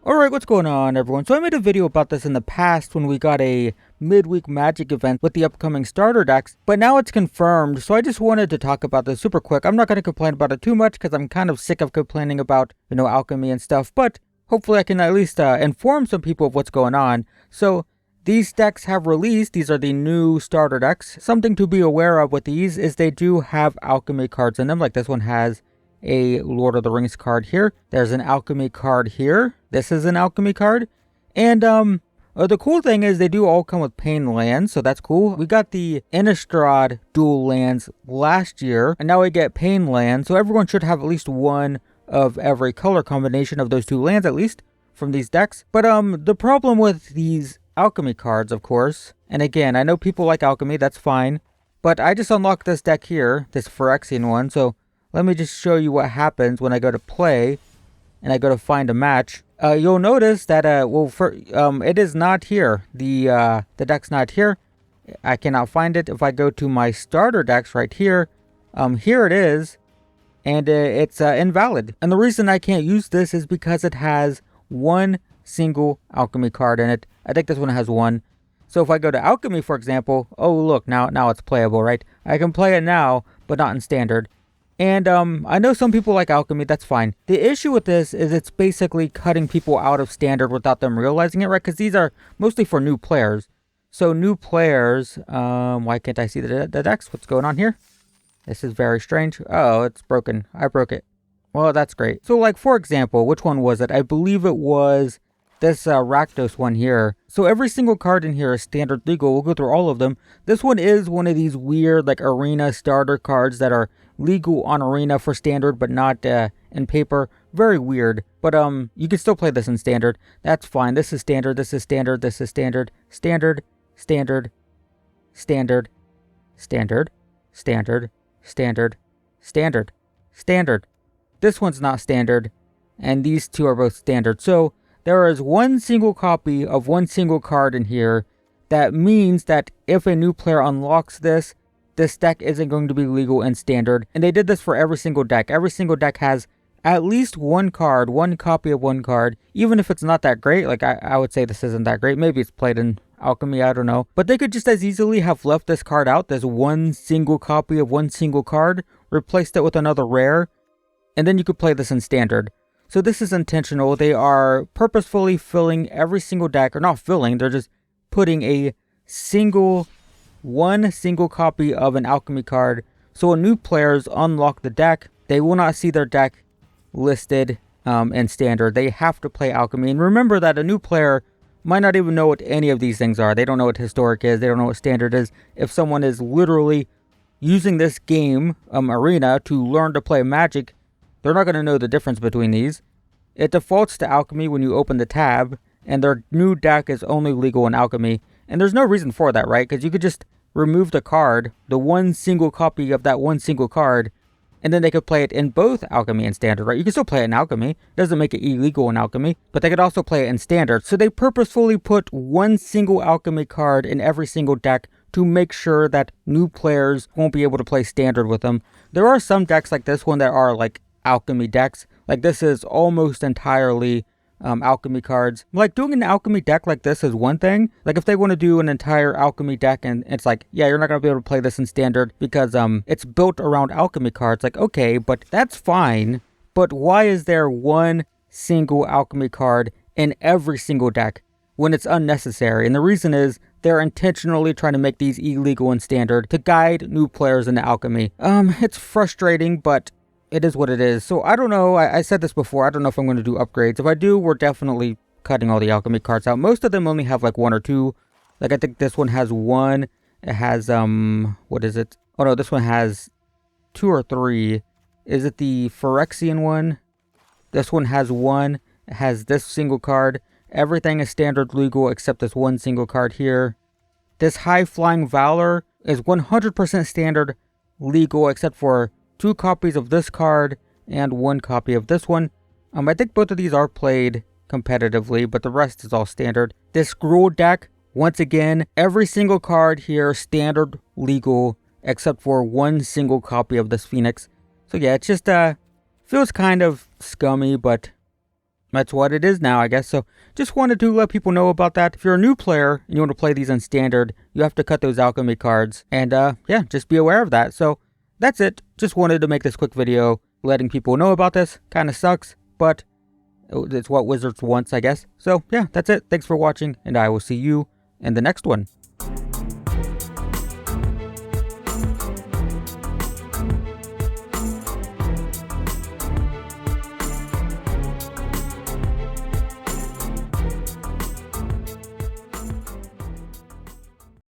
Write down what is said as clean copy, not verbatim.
Alright, what's going on everyone? So I made a video about this in the past when we got a midweek magic event with the upcoming starter decks, but now it's confirmed, so I just wanted to talk about this super quick. I'm not going to complain about it too much because I'm kind of sick of complaining about, alchemy and stuff, but hopefully I can at least inform some people of what's going on. So these decks have released, these are the new starter decks. Something to be aware of with these is they do have alchemy cards in them, like this one has a Lord of the Rings card here. There's an alchemy card here. This is an alchemy card. And the cool thing is they do all come with pain lands, so that's cool. We got the Innistrad dual lands last year, and now we get pain lands, so everyone should have at least one of every color combination of those two lands, at least, from these decks. But the problem with these alchemy cards, of course, and again, I know people like alchemy, that's fine, but I just unlocked this deck here, this Phyrexian one, so let me just show you what happens when I go to play and I go to find a match. You'll notice that, it is not here. The deck's not here. I cannot find it. If I go to my starter decks right here, here it is, and it's invalid. And the reason I can't use this is because it has one single alchemy card in it. I think this one has one. So if I go to alchemy, for example, oh look, now it's playable, right? I can play it now, but not in standard. And I know some people like alchemy, that's fine. The issue with this is it's basically cutting people out of standard without them realizing it, right? Because these are mostly for new players. So new players, why can't I see the decks? What's going on here? This is very strange. Oh, it's broken. I broke it. Well, that's great. So like, for example, which one was it? I believe it was this Rakdos one here. So every single card in here is standard legal. We'll go through all of them. This one is one of these weird like arena starter cards that are legal on arena for standard but not in paper. Very weird, but you can still play this in standard. That's fine. This is standard, this is standard, this is standard, standard, standard, standard, standard, standard, standard, standard, standard. This one's not standard, and these two are both standard. So there is one single copy of one single card in here. That means that if a new player unlocks this deck isn't going to be legal in standard. And they did this for every single deck. Every single deck has at least one card, one copy of one card, even if it's not that great. Like I would say this isn't that great. Maybe it's played in alchemy, I don't know. But they could just as easily have left this card out. There's one single copy of one single card, replaced it with another rare, and then you could play this in standard. So this is intentional. They are purposefully filling every single deck, or not filling, they're just putting one single copy of an alchemy card. So when new players unlock the deck, they will not see their deck listed in standard. They have to play alchemy. And remember that a new player might not even know what any of these things are. They don't know what historic is. They don't know what standard is. If someone is literally using this game, arena, to learn to play Magic, they're not going to know the difference between these. It defaults to alchemy when you open the tab, and their new deck is only legal in alchemy. And there's no reason for that, right? Because you could just remove the card, the one single copy of that one single card, and then they could play it in both alchemy and standard, right? You can still play it in alchemy. It doesn't make it illegal in alchemy, but they could also play it in standard. So they purposefully put one single alchemy card in every single deck to make sure that new players won't be able to play standard with them. There are some decks like this one that are like alchemy decks. Like this is almost entirely alchemy cards. Like doing an alchemy deck like this is one thing. Like if they want to do an entire alchemy deck and it's like, yeah, you're not going to be able to play this in standard because it's built around alchemy cards. Like, okay, but that's fine. But why is there one single alchemy card in every single deck when it's unnecessary? And the reason is they're intentionally trying to make these illegal in standard to guide new players into alchemy. It's frustrating, but it is what it is. So I don't know. I said this before. I don't know if I'm going to do upgrades. If I do, we're definitely cutting all the alchemy cards out. Most of them only have like one or two. Like I think this one has one. It has, what is it? Oh no, this one has two or three. Is it the Phyrexian one? This one has one. It has this single card. Everything is standard legal except this one single card here. This High Flying Valor is 100% standard legal except for two copies of this card and one copy of this one. I think both of these are played competitively, but the rest is all standard. This Gruul deck, once again, every single card here standard legal except for one single copy of this Phoenix. So yeah, it just feels kind of scummy, but That's what it is now, I guess. So just wanted to let people know about that. If you're a new player and you want to play these on standard, you have to cut those alchemy cards. And yeah, just be aware of that. So that's it. Just wanted to make this quick video letting people know about this. Kind of sucks, but it's what Wizards wants, I guess. So yeah, that's it. Thanks for watching, and I will see you in the next one.